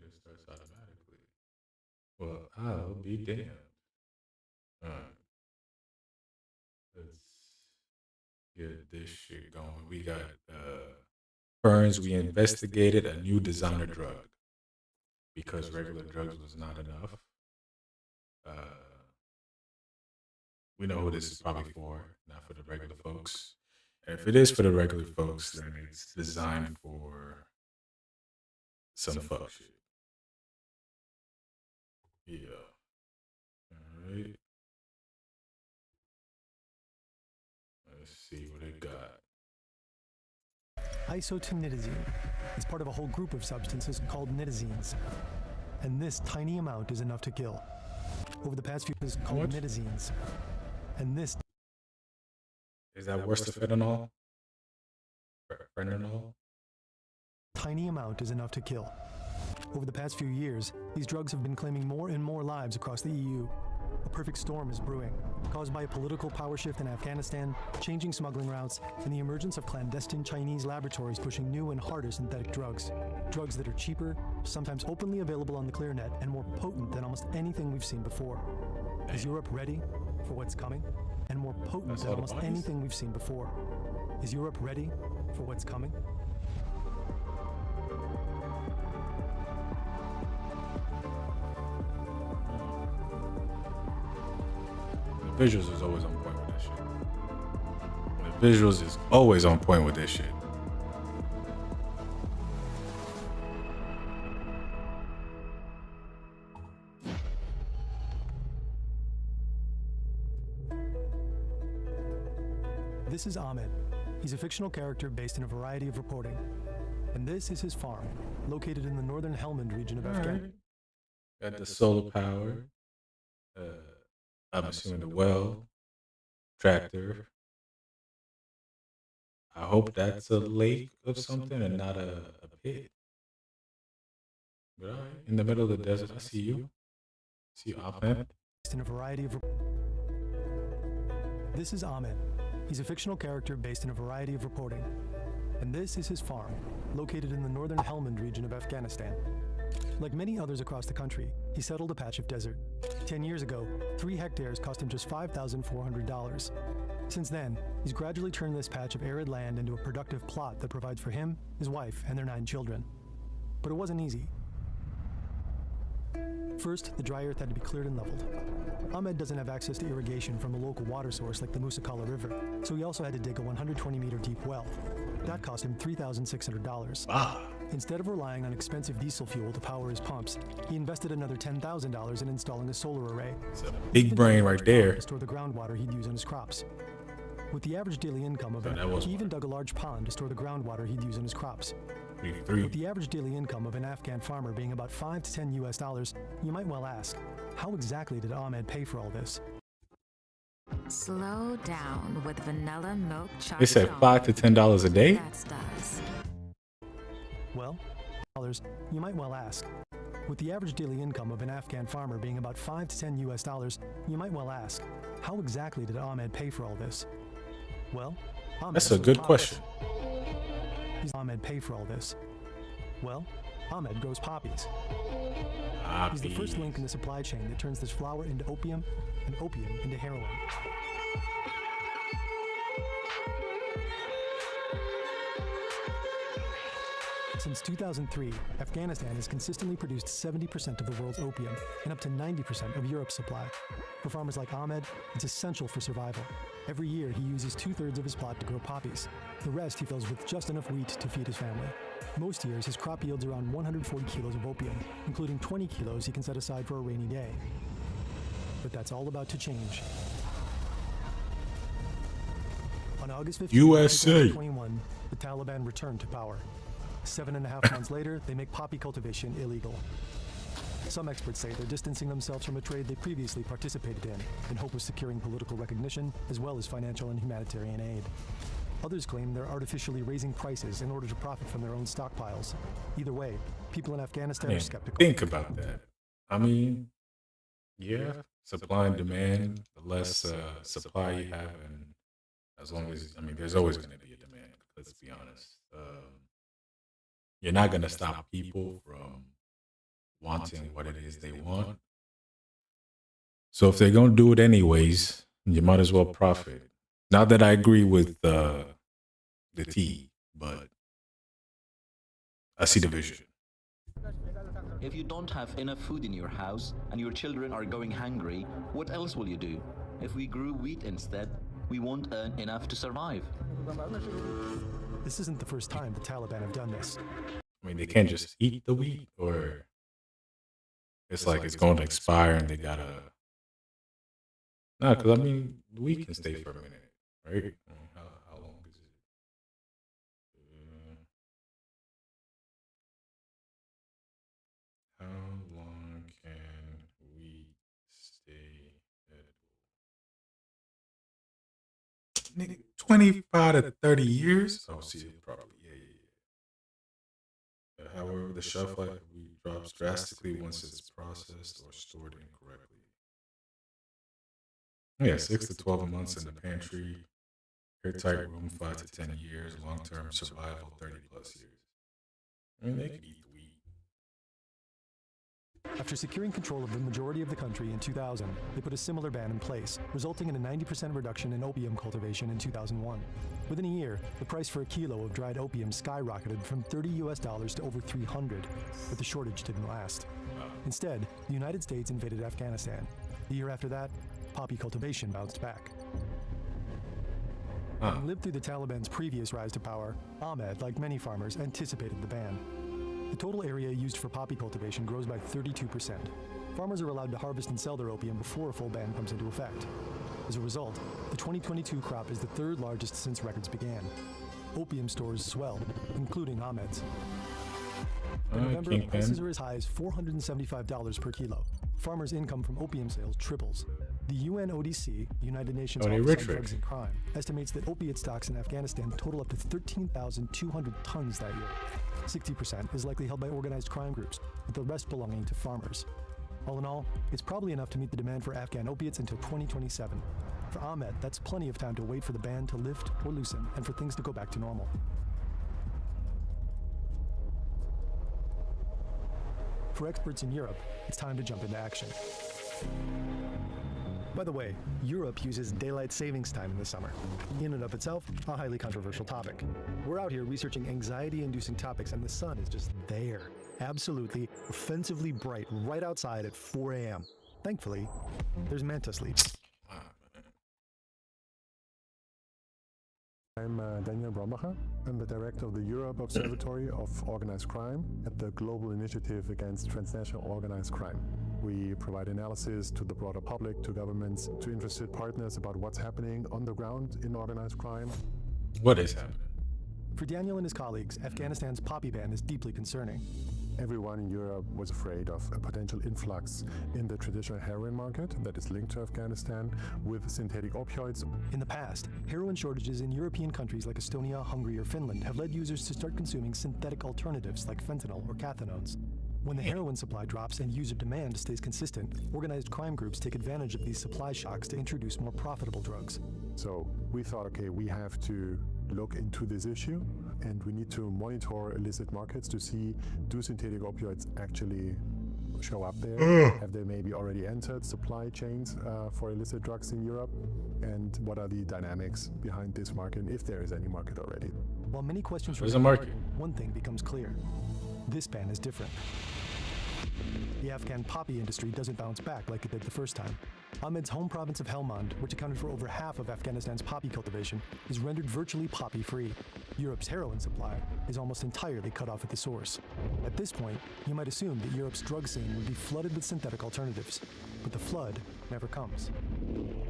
It starts automatically. Well, I'll be damned. All right, let's get this shit going. We got Burns. We investigated a new designer drug because regular drugs was not enough. Uh, we know who this is probably for, not for the regular folks. And if it is for the regular folks, then it's designed for some fuck shit. Yeah. All right. Let's see what it got. Isotonitazine is part of a whole group of substances called nitazines, and this tiny amount is enough to kill. Over the past few years, called nitazines, and this is that worse than fentanyl? Fentanyl? Tiny amount is enough to kill. Over the past few years, these drugs have been claiming more and more lives across the EU. A perfect storm is brewing, caused by a political power shift in Afghanistan, changing smuggling routes, and the emergence of clandestine Chinese laboratories pushing new and harder synthetic drugs. Drugs that are cheaper, sometimes openly available on the clear net, and more potent than almost anything we've seen before. Is Europe ready for what's coming? And more potent than almost anything we've seen before. Is Europe ready for what's coming? The visuals is always on point with that shit. The visuals is always on point with this shit. This is Ahmed. He's a fictional character based in a variety of reporting. And this is his farm, located in the northern Helmand region of Afghanistan. Got the solar power. I'm assuming the well, tractor. I hope that's a lake of something and not a pit. But all right, in the middle of the desert, I see you. See you, Ahmed. In a variety of. This is Ahmed. He's a fictional character based in a variety of reporting. And this is his farm, located in the northern Helmand region of Afghanistan. Like many others across the country, he settled a patch of desert. 10 years ago, 3 hectares cost him just $5,400. Since then, he's gradually turned this patch of arid land into a productive plot that provides for him, his wife, and their 9 children. But it wasn't easy. First, the dry earth had to be cleared and leveled. Ahmed doesn't have access to irrigation from a local water source like the Musakala River, so he also had to dig a 120-meter deep well. That cost him $3,600. Instead of relying on expensive diesel fuel to power his pumps, he invested another $10,000 in installing a solar array. It's a big brain right there. To store the groundwater he'd use on his crops. With the average daily income of he even dug a large pond to store the groundwater he'd use on his crops. With the average daily income of an Afghan farmer being about $5 to $10 US, you might well ask, how exactly did Ahmed pay for all this? Slow down with vanilla milk chocolate. They said $5 to $10 a day? Well, you might well ask. With the average daily income of an Afghan farmer being about $5 to $10 US, you might well ask, how exactly did Ahmed pay for all this? Well, that's a good question. Ahmed pay for all this? Well, Ahmed grows poppies. He's the first link in the supply chain that turns this flower into opium and opium into heroin. Since 2003, Afghanistan has consistently produced 70% of the world's opium and up to 90% of Europe's supply. For farmers like Ahmed, it's essential for survival. Every year, he uses 2/3 of his plot to grow poppies. The rest he fills with just enough wheat to feed his family. Most years, his crop yields around 140 kilos of opium, including 20 kilos he can set aside for a rainy day. But that's all about to change. On August 15, USA. 2021, the Taliban returned to power. 7.5 months later, they make poppy cultivation illegal. Some experts say they're distancing themselves from a trade they previously participated in hope of securing political recognition as well as financial and humanitarian aid. Others claim they're artificially raising prices in order to profit from their own stockpiles. Either way, people in Afghanistan are skeptical. Think about that. I mean, yeah, supply and demand, the less supply you have, and as long as, I mean, there's always going to be a demand, let's be honest. You're not going to stop people from wanting what it is they want. So if they're going to do it anyways, you might as well profit. Not that I agree with the tea, but I see the vision. If you don't have enough food in your house and your children are going hungry, what else will you do? If we grew wheat instead, we won't earn enough to survive. This isn't the first time the Taliban have done this. I mean, they can't just eat the wheat, or it's like it's going to expire and they gotta. No, because I mean, the wheat can stay for a minute, right? How long is it? How long can wheat stay edible? 25 to 30 years? Oh, see it properly. Yeah. However, the shelf life of wheat drops drastically once it's processed or stored incorrectly. Yeah, 6 to 12 months in the pantry, airtight room 5 to 10 years, long-term survival 30 plus years. I mean, they could eat the wheat. After securing control of the majority of the country in 2000, they put a similar ban in place, resulting in a 90% reduction in opium cultivation in 2001. Within a year, the price for a kilo of dried opium skyrocketed from $30 to over $300, but the shortage didn't last. Instead, the United States invaded Afghanistan. The year after that, poppy cultivation bounced back. Having lived through the Taliban's previous rise to power, Ahmed, like many farmers, anticipated the ban. The total area used for poppy cultivation grows by 32%. Farmers are allowed to harvest and sell their opium before a full ban comes into effect. As a result, the 2022 crop is the third largest since records began. Opium stores swelled, including Ahmed's. By November, prices are as high as $475 per kilo. Farmers' income from opium sales triples. The UNODC, United Nations Office on Drugs and Crime, estimates that opiate stocks in Afghanistan total up to 13,200 tons that year. 60% is likely held by organized crime groups, with the rest belonging to farmers. All in all, it's probably enough to meet the demand for Afghan opiates until 2027. For Ahmed, that's plenty of time to wait for the ban to lift or loosen and for things to go back to normal. For experts in Europe, it's time to jump into action. By the way, Europe uses daylight savings time in the summer. In and of itself, a highly controversial topic. We're out here researching anxiety-inducing topics and the sun is just there. Absolutely, offensively bright right outside at 4 a.m. Thankfully, there's Manta Sleep. I'm Daniel Brombacher. I'm the director of the Europe Observatory of Organized Crime at the Global Initiative Against Transnational Organized Crime. We provide analysis to the broader public, to governments, to interested partners about what's happening on the ground in organized crime. What is happening? For Daniel and his colleagues, Afghanistan's poppy ban is deeply concerning. Everyone in Europe was afraid of a potential influx in the traditional heroin market that is linked to Afghanistan with synthetic opioids. In the past, heroin shortages in European countries like Estonia, Hungary, or Finland have led users to start consuming synthetic alternatives like fentanyl or cathinones. When the heroin supply drops and user demand stays consistent, organized crime groups take advantage of these supply shocks to introduce more profitable drugs. So we thought, okay, we have to look into this issue and we need to monitor illicit markets to see, do synthetic opioids actually show up there? Have they maybe already entered supply chains for illicit drugs in Europe? And what are the dynamics behind this market, if there is any market already? While many questions There's a market. One thing becomes clear. This ban is different. The Afghan poppy industry doesn't bounce back like it did the first time. Ahmed's home province of Helmand, which accounted for over half of Afghanistan's poppy cultivation, is rendered virtually poppy-free. Europe's heroin supply is almost entirely cut off at the source. At this point, you might assume that Europe's drug scene would be flooded with synthetic alternatives, but the flood never comes.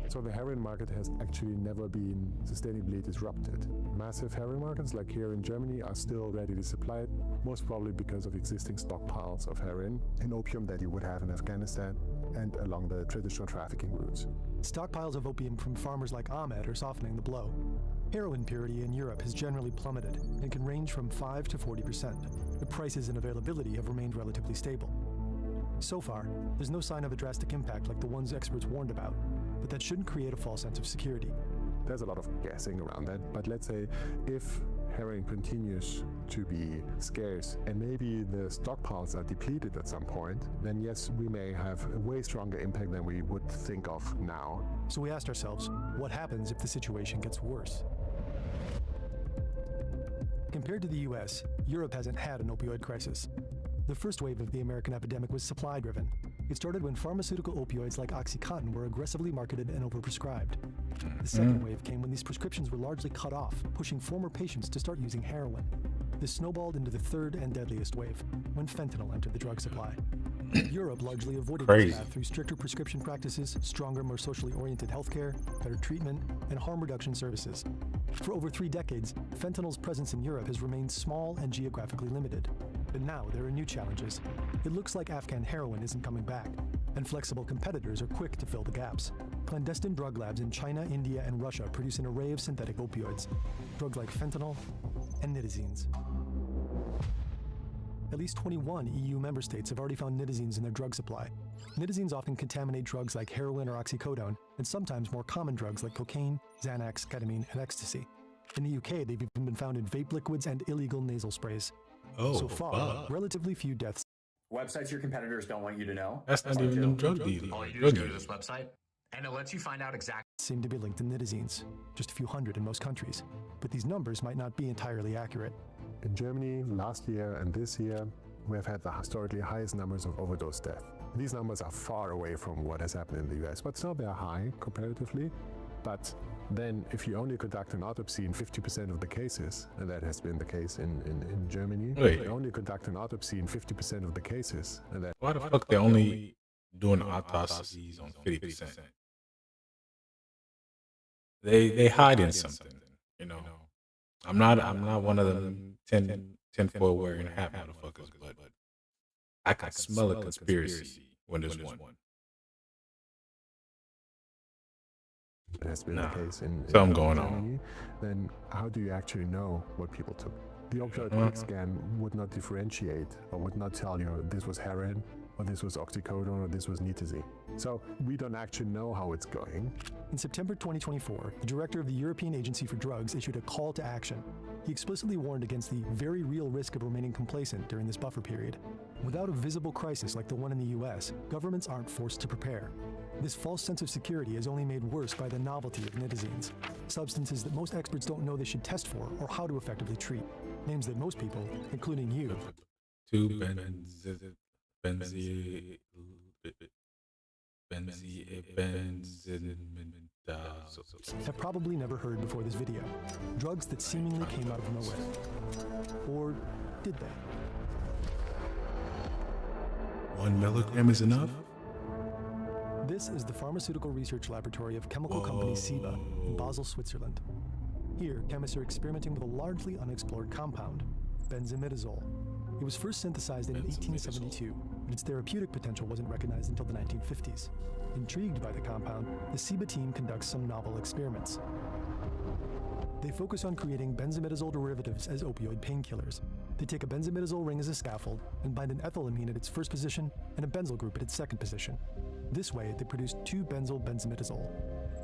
So the heroin market has actually never been sustainably disrupted. Massive heroin markets like here in Germany are still readily supplied, most probably because of existing stockpiles of heroin and opium that you would have in Afghanistan and along the traditional trafficking routes. Stockpiles of opium from farmers like Ahmed are softening the blow. Heroin purity in Europe has generally plummeted and can range from 5 to 40%. The prices and availability have remained relatively stable. So far, there's no sign of a drastic impact like the ones experts warned about, but that shouldn't create a false sense of security. There's a lot of guessing around that, but let's say if heroin continues to be scarce and maybe the stockpiles are depleted at some point, then yes, we may have a way stronger impact than we would think of now. So we asked ourselves, what happens if the situation gets worse? Compared to the US, Europe hasn't had an opioid crisis. The first wave of the American epidemic was supply-driven. It started when pharmaceutical opioids like OxyContin were aggressively marketed and overprescribed. The second wave came when these prescriptions were largely cut off, pushing former patients to start using heroin. This snowballed into the third and deadliest wave, when fentanyl entered the drug supply. Europe largely avoided this path through stricter prescription practices, stronger, more socially oriented healthcare, better treatment, and harm reduction services. For over 3 decades, fentanyl's presence in Europe has remained small and geographically limited. But now there are new challenges. It looks like Afghan heroin isn't coming back, and flexible competitors are quick to fill the gaps. Clandestine drug labs in China, India, and Russia produce an array of synthetic opioids, drugs like fentanyl and nitazines. At least 21 EU member states have already found nitazines in their drug supply. Nitazines often contaminate drugs like heroin or oxycodone, and sometimes more common drugs like cocaine, Xanax, ketamine, and ecstasy. In the UK, they've even been found in vape liquids and illegal nasal sprays. So far, relatively few deaths Websites your competitors don't want you to know. That's not even them drug dealers. All you do is go to this website, and it lets you find out exactly. seem to be linked to nitazines, just a few hundred in most countries. But these numbers might not be entirely accurate. In Germany, last year and this year, we have had the historically highest numbers of overdose deaths. These numbers are far away from what has happened in the US, but still they're high comparatively. But then if you only conduct an autopsy in 50% of the cases, and that has been the case in Germany, you only conduct an autopsy in 50% of the cases. And that Why the fuck they only doing autopsies on 50%? They hiding something, you know. I'm not one of them 10 foil wearing hat motherfuckers, but I can smell a conspiracy when there's one. it has been the case in something going Germany, on. then how do you actually know what people took? The opioid quick scan would not differentiate or would not tell you this was heroin or this was oxycodone or this was nitazine. So we don't actually know how it's going. In September 2024, the director of the European Agency for Drugs issued a call to action. He explicitly warned against the very real risk of remaining complacent during this buffer period. Without a visible crisis like the one in the US, governments aren't forced to prepare. This false sense of security is only made worse by the novelty of nitazines, substances that most experts don't know they should test for or how to effectively treat. Names that most people, including you, have probably never heard before this video. Drugs that seemingly came out of nowhere. Or did they? 1 milligram is enough? This is the Pharmaceutical Research Laboratory of chemical company Ciba in Basel, Switzerland. Here, chemists are experimenting with a largely unexplored compound, benzimidazole. It was first synthesized in 1872, but its therapeutic potential wasn't recognized until the 1950s. Intrigued by the compound, the Ciba team conducts some novel experiments. They focus on creating benzimidazole derivatives as opioid painkillers. They take a benzimidazole ring as a scaffold and bind an ethylamine at its first position and a benzyl group at its second position. This way, they produce 2-benzyl benzimidazole.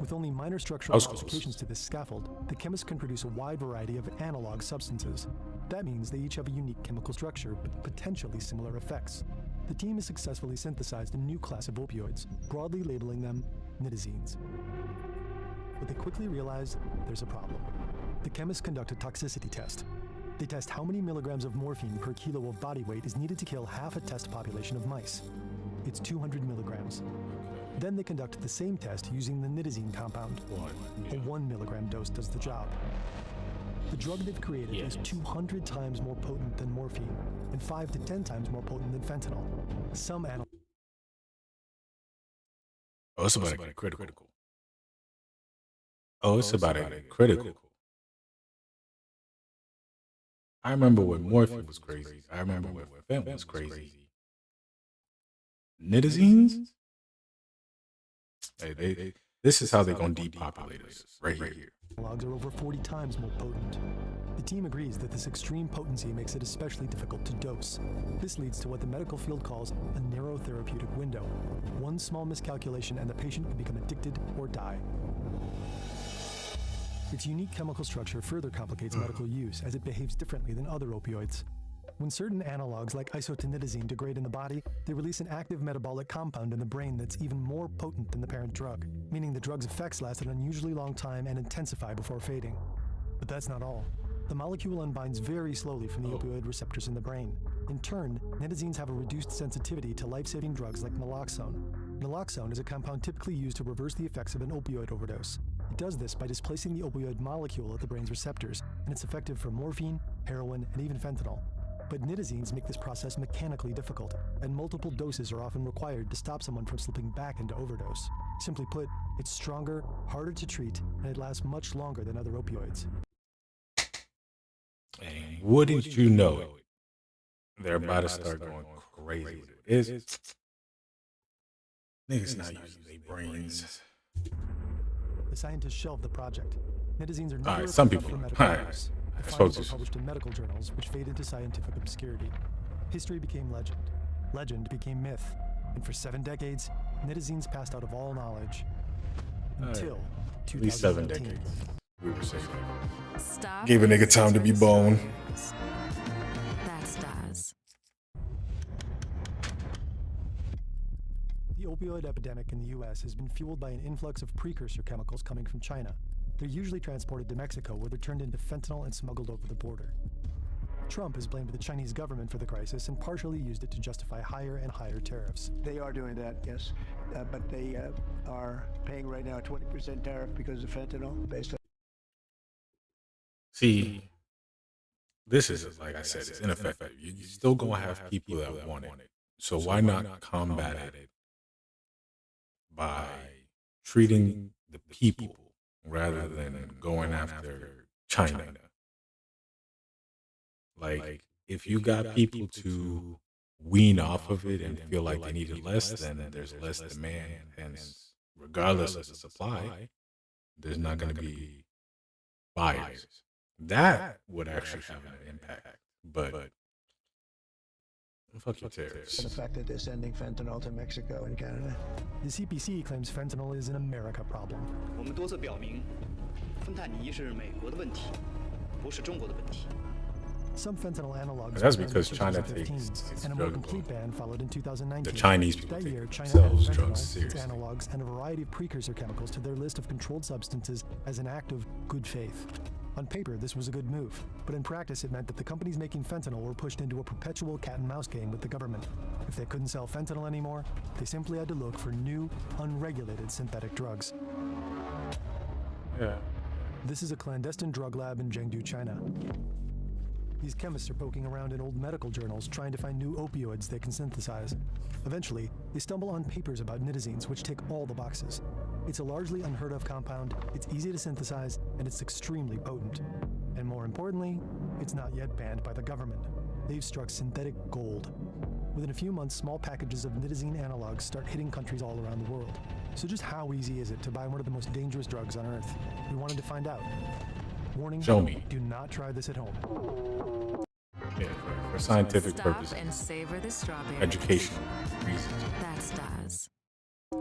With only minor structural modifications to this scaffold, the chemists can produce a wide variety of analog substances. That means they each have a unique chemical structure, but potentially similar effects. The team has successfully synthesized a new class of opioids, broadly labeling them nitazines. But they quickly realize there's a problem. The chemists conduct a toxicity test. They test how many milligrams of morphine per kilo of body weight is needed to kill half a test population of mice. It's 200 milligrams. Then they conduct the same test using the nitazine compound. A 1 milligram dose does the job. The drug they've created is 200 times more potent than morphine and 5 to 10 times more potent than fentanyl. Some analysts. Oh, it's about to get critical. Oh, it's about to get critical. I remember when morphine was crazy. I remember when fentanyl was crazy. Nitazines? Hey, this is how they're going to depopulate us, right here. Analogs are over 40 times more potent. The team agrees that this extreme potency makes it especially difficult to dose. This leads to what the medical field calls a narrow therapeutic window. One small miscalculation and the patient can become addicted or die. Its unique chemical structure further complicates medical use as it behaves differently than other opioids. When certain analogs like isotonitazine degrade in the body, they release an active metabolic compound in the brain that's even more potent than the parent drug, meaning the drug's effects last an unusually long time and intensify before fading. But that's not all. The molecule unbinds very slowly from the opioid receptors in the brain. In turn, nitazines have a reduced sensitivity to life-saving drugs like naloxone. Naloxone is a compound typically used to reverse the effects of an opioid overdose. It does this by displacing the opioid molecule at the brain's receptors, and it's effective for morphine, heroin, and even fentanyl. But nitazines make this process mechanically difficult, and multiple doses are often required to stop someone from slipping back into overdose. Simply put, it's stronger, harder to treat, and it lasts much longer than other opioids. And wouldn't you know it, they're about to start going crazy with it. Niggas not using their brains. The scientists shelved the project. Nitazines are All never right, some approved people. for medical All right, use. I The spoke findings to were published in medical journals, which fade into scientific obscurity. History became legend. Legend became myth. And for 7 decades, nitazines passed out of all knowledge. Until At least 7 2018. decades. We were saying. Stop Give a nigga and time to be savor the born. strawberries. That's Daz. The opioid epidemic in the US has been fueled by an influx of precursor chemicals coming from China. They're usually transported to Mexico, where they're turned into fentanyl and smuggled over the border. Trump has blamed the Chinese government for the crisis and partially used it to justify higher and higher tariffs. They are doing that, yes. But they are paying right now a 20% tariff because of fentanyl based on. See, this is, like I said, it's ineffective. You're still going to have people that want it. So why not combat it by treating the people rather than going after China? Like, if you got people to wean off of it and feel like they need it less, then there's less demand. Hence, regardless of the supply, there's not going to be buyers. That would actually have an impact. But fuck your tariffs. The fact that they're sending fentanyl to Mexico and Canada. The CPC claims fentanyl is an America problem. 我们多次表明，芬太尼是美国的问题，不是中国的问题。 Some fentanyl analogs That's were banned because in China 2015, takes its and a more drug complete law. ban followed in 2019. The Chinese people That take year, China themselves added drugs fentanyl, its seriously. analogs, and a variety of precursor chemicals to their list of controlled substances as an act of good faith. On paper, this was a good move, but in practice, it meant that the companies making fentanyl were pushed into a perpetual cat-and-mouse game with the government. If they couldn't sell fentanyl anymore, they simply had to look for new, unregulated synthetic drugs. Yeah. This is a clandestine drug lab in Chengdu, China. These chemists are poking around in old medical journals trying to find new opioids they can synthesize. Eventually, they stumble on papers about nitazines, which tick all the boxes. It's a largely unheard of compound, it's easy to synthesize, and it's extremely potent. And more importantly, it's not yet banned by the government. They've struck synthetic gold. Within a few months, small packages of nitazine analogs start hitting countries all around the world. So just how easy is it to buy one of the most dangerous drugs on Earth? We wanted to find out. Warning, Show me. do not try this at home. Yeah, for scientific Stop purposes, and savor the strawberries. educational reasons. That's Daz.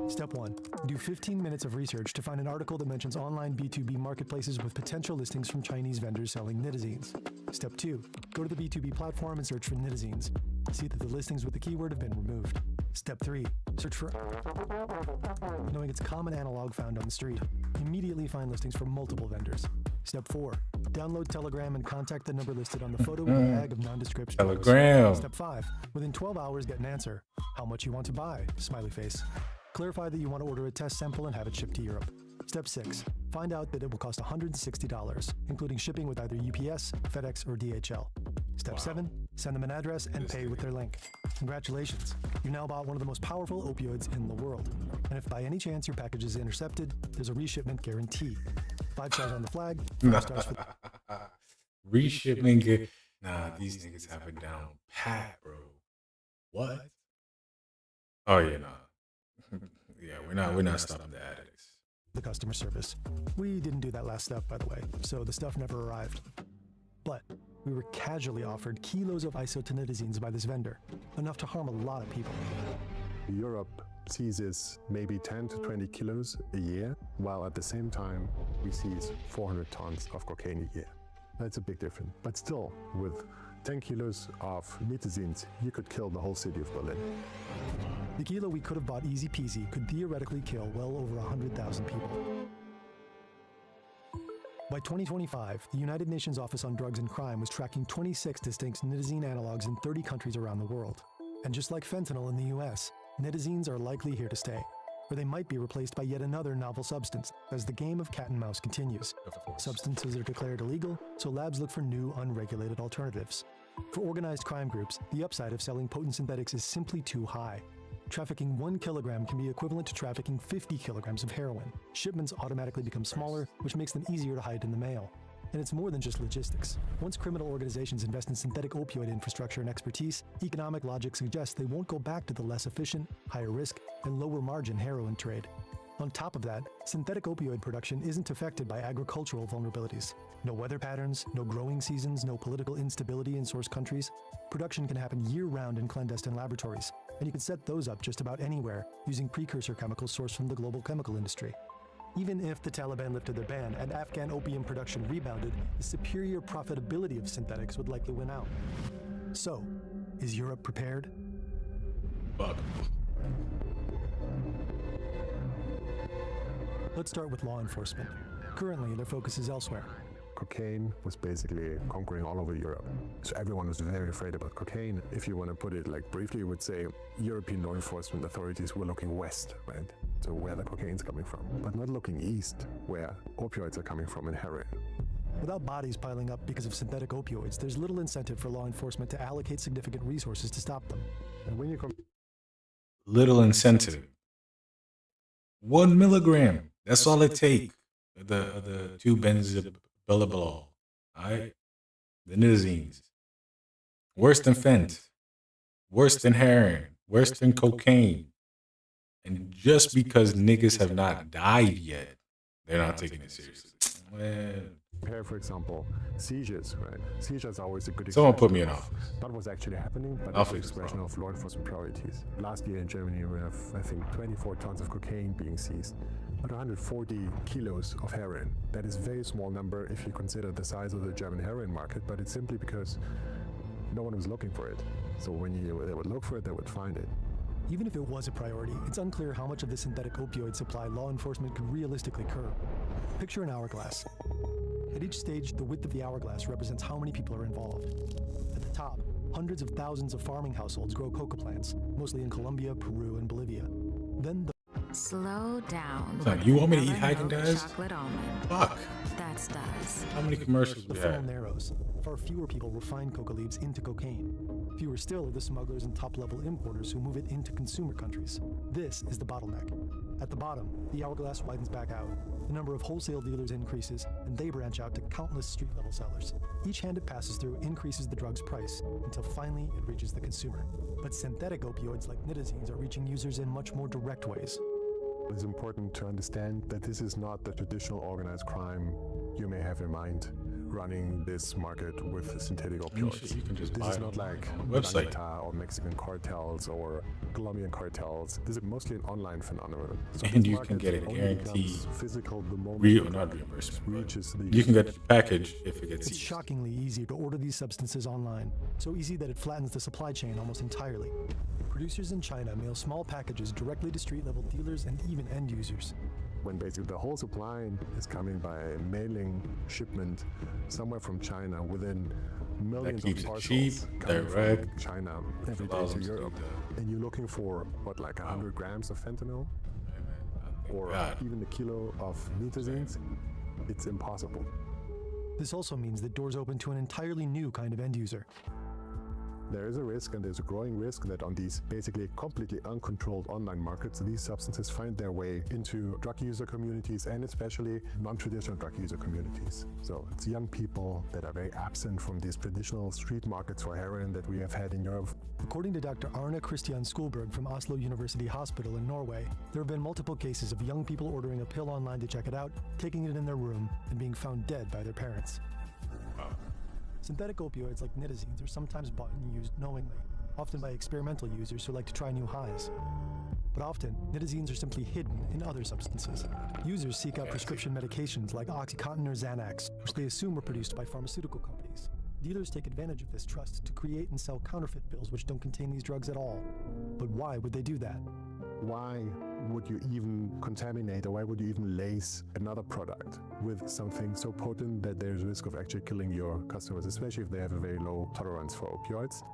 Step 1. Do 15 minutes of research to find an article that mentions online B2B marketplaces with potential listings from Chinese vendors selling nitazines. Step 2. Go to the B2B platform and search for nitazines. See that the listings with the keyword have been removed. Step 3. Search for knowing its common analog found on the street. Immediately find listings from multiple vendors. Step 4. Download Telegram and contact the number listed on the photo with the tag of nondescript drugs. Telegram. Step 5. Within 12 hours, get an answer. How much you want to buy? Smiley face. Clarify that you want to order a test sample and have it shipped to Europe. Step 6. Find out that it will cost $160, including shipping with either UPS, FedEx, or DHL. Step 7. Send them an address and pay with their link. Congratulations. You now bought one of the most powerful opioids in the world. And if by any chance your package is intercepted, there's a reshipment guarantee. 5 stars on the flag, 5 stars for Reshipment. Nah, these niggas have it down pat, bro. What? Oh yeah, nah. Yeah, we're not stopping the addicts. the customer service. We didn't do that last step, by the way, so the stuff never arrived. But we were casually offered kilos of isotonitazines by this vendor, enough to harm a lot of people. Europe seizes maybe 10 to 20 kilos a year, while at the same time we seize 400 tons of cocaine a year. That's a big difference. But still, with 10 kilos of nitazines, you could kill the whole city of Berlin. The kilo we could have bought easy peasy could theoretically kill well over 100,000 people. By 2025, the United Nations Office on Drugs and Crime was tracking 26 distinct nitazene analogs in 30 countries around the world. And just like fentanyl in the US, nitazines are likely here to stay, or they might be replaced by yet another novel substance as the game of cat and mouse continues. Substances are declared illegal, so labs look for new, unregulated alternatives. For organized crime groups, the upside of selling potent synthetics is simply too high. Trafficking 1 kilogram can be equivalent to trafficking 50 kilograms of heroin. Shipments automatically become smaller, which makes them easier to hide in the mail. And it's more than just logistics. Once criminal organizations invest in synthetic opioid infrastructure and expertise, economic logic suggests they won't go back to the less efficient, higher risk, and lower margin heroin trade. On top of that, synthetic opioid production isn't affected by agricultural vulnerabilities. No weather patterns, no growing seasons, no political instability in source countries. Production can happen year-round in clandestine laboratories, and you can set those up just about anywhere using precursor chemicals sourced from the global chemical industry. Even if the Taliban lifted their ban and Afghan opium production rebounded, the superior profitability of synthetics would likely win out. So, is Europe prepared? Fuck. Let's start with law enforcement. Currently, their focus is elsewhere. Cocaine was basically conquering all over Europe. So everyone was very afraid about cocaine. If you want to put it like briefly, you would say European law enforcement authorities were looking west, right? So where the cocaine's coming from, but not looking east, where opioids are coming from in heroin. Without bodies piling up because of synthetic opioids, there's little incentive for law enforcement to allocate significant resources to stop them. And when you Little incentive. 1 milligram. That's all it takes. The 2-benzopyrrolol. Alright? The nitazines. Worse than fent. Worse than heroin. Worse than cocaine. And just because niggas have not died yet, they're not taking it seriously. Man. compare, for example, seizures, right? Seizures are always a good Someone example put me in of office. not what's actually happening, but Office the is expression wrong. of law enforcement priorities. Last year in Germany, we have, I think, 24 tons of cocaine being seized, but 140 kilos of heroin. That is a very small number if you consider the size of the German heroin market, but it's simply because no one was looking for it. So when they would look for it, they would find it. Even if it was a priority, it's unclear how much of the synthetic opioid supply law enforcement could realistically curb. Picture an hourglass. At each stage, the width of the hourglass represents how many people are involved. At the top, hundreds of thousands of farming households grow coca plants, mostly in Colombia, Peru, and Bolivia. Then the Slow down. Son, with you want me to eat vanilla milk Haagen-Dazs? Chocolate almond. Fuck. That's Daz. How many commercials the we funnel have? narrows. Far fewer people refine coca leaves into cocaine. Fewer still are the smugglers and top-level importers who move it into consumer countries. This is the bottleneck. At the bottom, the hourglass widens back out. The number of wholesale dealers increases, and they branch out to countless street-level sellers. Each hand it passes through increases the drug's price, until finally it reaches the consumer. But synthetic opioids like nitazines are reaching users in much more direct ways. It's important to understand that this is not the traditional organized crime you may have in mind, running this market with synthetic opioids. You can just This buy is it not like on the website. Blaneta or Mexican cartels or Colombian cartels. This is mostly an online phenomenon. So And this you can market get it only guaranteed. becomes physical the moment Not it reimbursement. but reaches the You can user. get the package if it gets It's seized. shockingly easy to order these substances online, so easy that it flattens the supply chain almost entirely. Producers in China mail small packages directly to street-level dealers and even end users. When basically the whole supply is coming by mailing shipment somewhere from China within millions keeps of it parcels cheap, coming direct, from China every day allows to them to do Europe, that. and you're looking for what, like 100 grams of fentanyl or God. even a kilo of nitazines, it's impossible. This also means that doors open to an entirely new kind of end user. There is a risk, and there's a growing risk, that on these basically completely uncontrolled online markets, these substances find their way into drug user communities and especially non-traditional drug user communities. So it's young people that are very absent from these traditional street markets for heroin that we have had in Europe. According to Dr. Arne Christian Skolberg from Oslo University Hospital in Norway, there have been multiple cases of young people ordering a pill online to check it out, taking it in their room, and being found dead by their parents. Synthetic opioids like nitazines are sometimes bought and used knowingly, often by experimental users who like to try new highs. but often nitazines are simply hidden in other substances. Users seek out prescription medications like OxyContin or Xanax, which they assume are produced by pharmaceutical companies. Dealers take advantage of this trust to create and sell counterfeit pills which don't contain these drugs at all. But why would they do that? Why would you even contaminate, or why would you even lace another product with something so potent that there's risk of actually killing your customers, especially if they have a very low tolerance for opioids?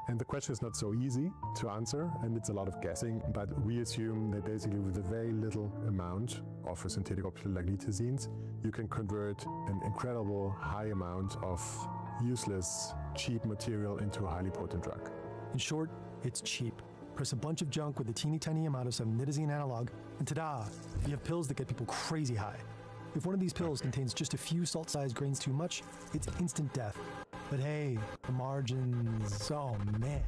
And the question is not so easy to answer, and it's a lot of guessing, but we assume that basically with a very little amount of a synthetic opioid like nitazines, you can convert an incredible high amount of useless, cheap material into a highly potent drug. In short, it's cheap. Press a bunch of junk with a teeny tiny amount of some nitazene analog, and ta-da! You have pills that get people crazy high. If one of these pills contains just a few salt-sized grains too much, it's instant death. But hey, the margins, oh man.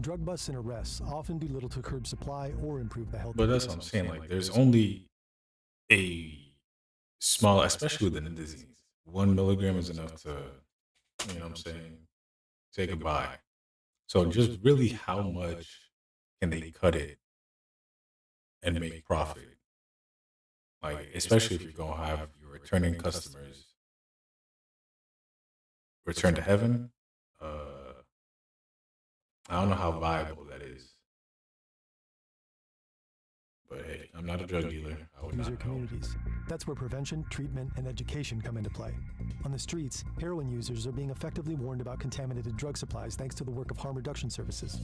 Drug busts and arrests often do little to curb supply or improve the health. But that's what I'm saying. Like, there's only a small, especially with the nitazines. 1 milligram is enough to, you know what I'm saying, say goodbye. So just really how much can they cut it and make profit? Like, especially if you're going to have your returning customers return to heaven. I don't know how viable that is. But hey, I'm not a drug dealer. I would not User know. communities. That's where prevention, treatment, and education come into play. On the streets, heroin users are being effectively warned about contaminated drug supplies thanks to the work of harm reduction services.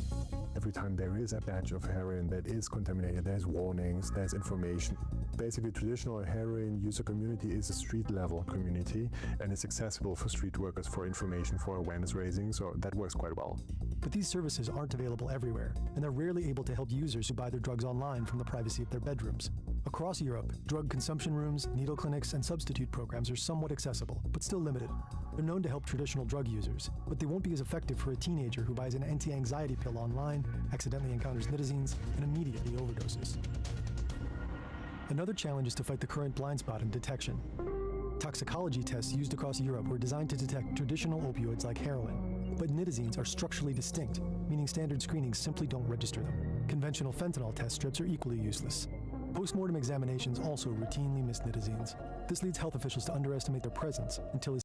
Every time there is a batch of heroin that is contaminated, there's warnings, there's information. Basically, traditional heroin user community is a street-level community, and it's accessible for street workers for information, for awareness raising, so that works quite well. But these services aren't available everywhere, and they're rarely able to help users who buy their drugs online from the privacy of their bedrooms. Across Europe, drug consumption rooms, needle clinics, and substitute programs are somewhat accessible, but still limited. They're known to help traditional drug users, but they won't be as effective for a teenager who buys an anti-anxiety pill online, accidentally encounters nitazines, and immediately overdoses. Another challenge is to fight the current blind spot in detection. Toxicology tests used across Europe were designed to detect traditional opioids like heroin, but nitazines are structurally distinct, meaning standard screenings simply don't register them. Conventional fentanyl test strips are equally useless. Post-mortem examinations also routinely miss nitazines. This leads health officials to underestimate their presence until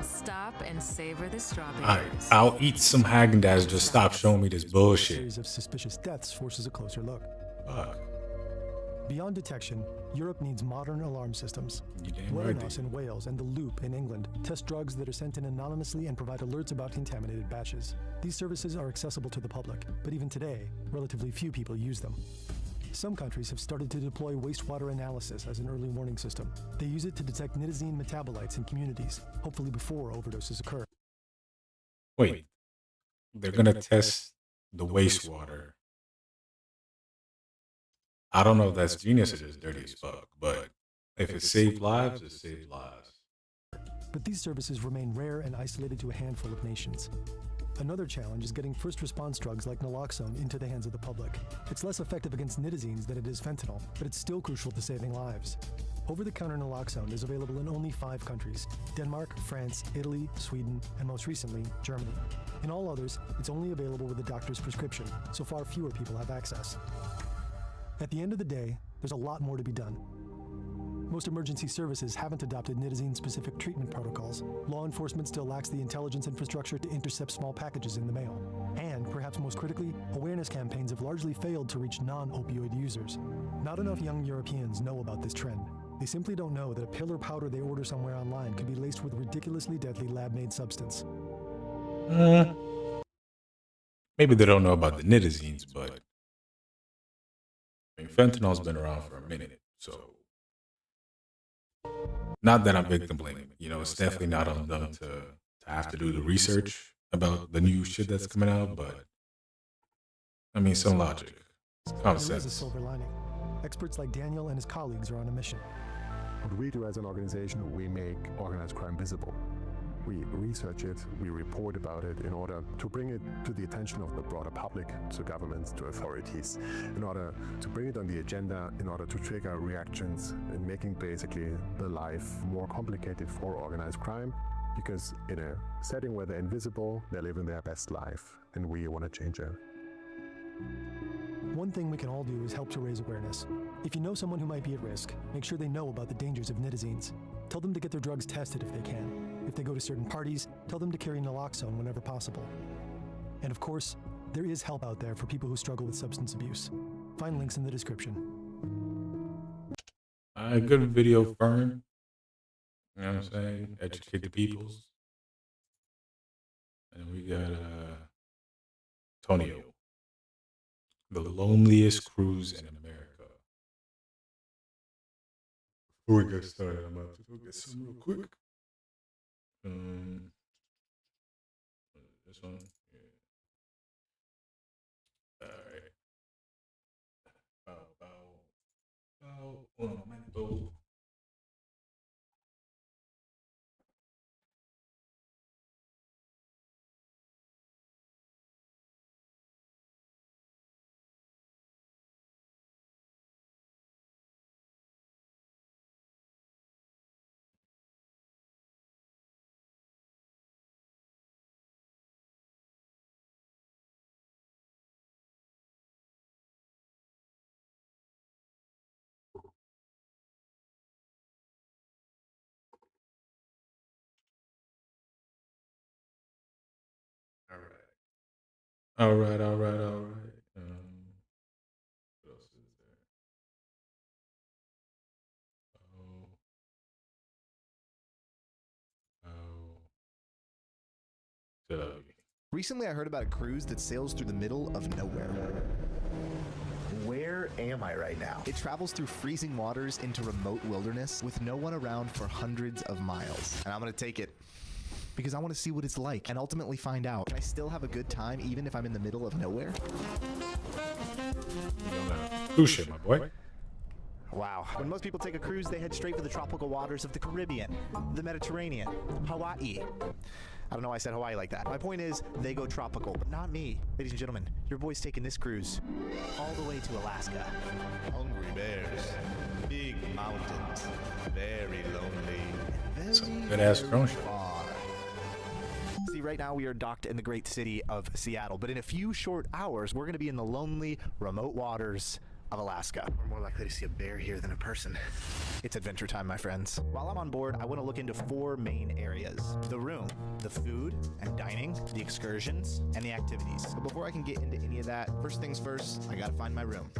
Stop and savor the strawberries. I'll eat some Haagen-Dazs. Just stop showing me this a bullshit. series of suspicious deaths forces a closer look. Fuck. Beyond detection, Europe needs modern alarm systems. You damn right. Welanos in Wales and the Loop in England test drugs that are sent in anonymously and provide alerts about contaminated batches. These services are accessible to the public, but even today, relatively few people use them. Some countries have started to deploy wastewater analysis as an early warning system. They use it to detect nitazene metabolites in communities, hopefully before overdoses occur. Wait, they're gonna test the wastewater. I don't know if that's genius or just dirty as fuck, but if it saved lives, it saved lives. But these services remain rare and isolated to a handful of nations. Another challenge is getting first response drugs like naloxone into the hands of the public. It's less effective against nitazines than it is fentanyl, but it's still crucial to saving lives. Over-the-counter naloxone is available in only 5 countries: Denmark, France, Italy, Sweden, and most recently, Germany. In all others, it's only available with a doctor's prescription, so far fewer people have access. At the end of the day, there's a lot more to be done. Most emergency services haven't adopted nitazene-specific treatment protocols. Law enforcement still lacks the intelligence infrastructure to intercept small packages in the mail. And, perhaps most critically, awareness campaigns have largely failed to reach non-opioid users. Not enough young Europeans know about this trend. They simply don't know that a pill or powder they order somewhere online could be laced with ridiculously deadly lab-made substance. Maybe they don't know about the nitazines, but I mean, fentanyl's been around for a minute, so not that I'm victim blaming. You know, it's definitely not on them to have to do the research about the new shit that's coming out, but I mean, some logic, common There is a sense. silver lining. Experts like Daniel and his colleagues are on a mission. What we do as an organization, we make organized crime visible. We research it, we report about it in order to bring it to the attention of the broader public, to governments, to authorities, in order to bring it on the agenda, in order to trigger reactions in making basically the life more complicated for organized crime, because in a setting where they're invisible, they're living their best life, and we want to change that. One thing we can all do is help to raise awareness. If you know someone who might be at risk, make sure they know about the dangers of nitazines. Tell them to get their drugs tested if they can. If they go to certain parties, tell them to carry naloxone whenever possible. And of course, there is help out there for people who struggle with substance abuse. Find links in the description. Good video, Fern. You know what I'm saying? Educate the peoples. And we got Tonio, the loneliest cruise in America. Before we get started, I'm about to go get some real quick. This one, yeah. All right. Un momento. All right. What else is there? Recently, I heard about a cruise that sails through the middle of nowhere. Where am I right now? It travels through freezing waters into remote wilderness with no one around for hundreds of miles. And I'm gonna take it because I want to see what it's like and ultimately find out. Can I still have a good time even if I'm in the middle of nowhere? Cruise ship, my boy. Wow. When most people take a cruise, they head straight for the tropical waters of the Caribbean, the Mediterranean, Hawaii. I don't know why I said Hawaii like that. My point is, they go tropical, but not me. Ladies and gentlemen, your boy's taking this cruise all the way to Alaska. Hungry bears, big mountains, very lonely. Some good ass drone shot. See, right now we are docked in the great city of Seattle, but in a few short hours, we're going to be in the lonely, remote waters of Alaska. We're more likely to see a bear here than a person. It's adventure time, my friends. While I'm on board, I want to look into 4 main areas: the room, the food and dining, the excursions, and the activities. But before I can get into any of that, first things first, I gotta find my room.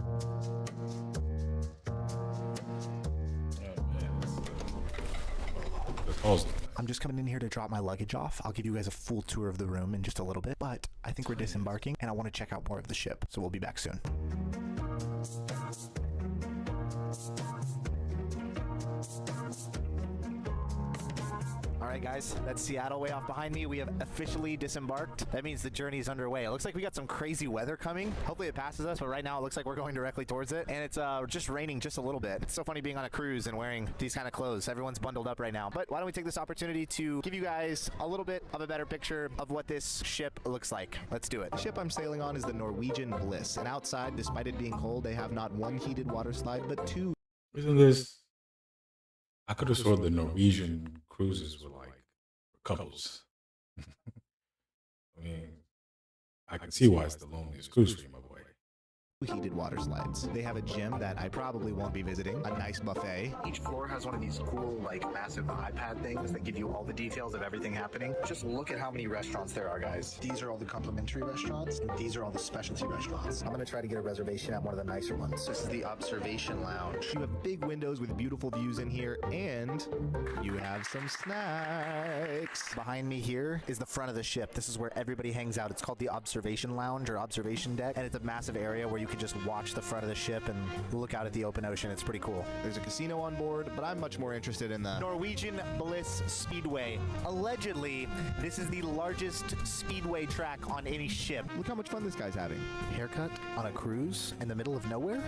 I'm just coming in here to drop my luggage off. I'll give you guys a full tour of the room in just a little bit, but I think we're disembarking and I want to check out more of the ship, so we'll be back soon. Alright guys, that's Seattle way off behind me. We have officially disembarked. That means the journey is underway. It looks like we got some crazy weather coming. Hopefully it passes us, but right now it looks like we're going directly towards it. And it's just raining just a little bit. It's so funny being on a cruise and wearing these kind of clothes. Everyone's bundled up right now. But why don't we take this opportunity to give you guys a little bit of a better picture of what this ship looks like. Let's do it. The ship I'm sailing on is the Norwegian Bliss. And outside, despite it being cold, they have not one heated water slide, but 2. Isn't this? I could have sworn the Norwegian cruises were like couples. I mean, I can see why it's the loneliest cruise for you, my boy. Heated water slides. They have a gym that I probably won't be visiting, a nice buffet. Each floor has one of these cool, like, massive iPad things that give you all the details of everything happening. Just look at how many restaurants there are, guys. These are all the complimentary restaurants, and these are all the specialty restaurants. I'm going to try to get a reservation at one of the nicer ones. This is the observation lounge. You have big windows with beautiful views in here, and you have some snacks. Behind me here is the front of the ship. This is where everybody hangs out. It's called the observation lounge or observation deck, and it's a massive area where you can just watch the front of the ship and look out at the open ocean. It's pretty cool. There's a casino on board, but I'm much more interested in the Norwegian Bliss Speedway. Allegedly, this is the largest speedway track on any ship. Look how much fun this guy's having. Haircut on a cruise in the middle of nowhere?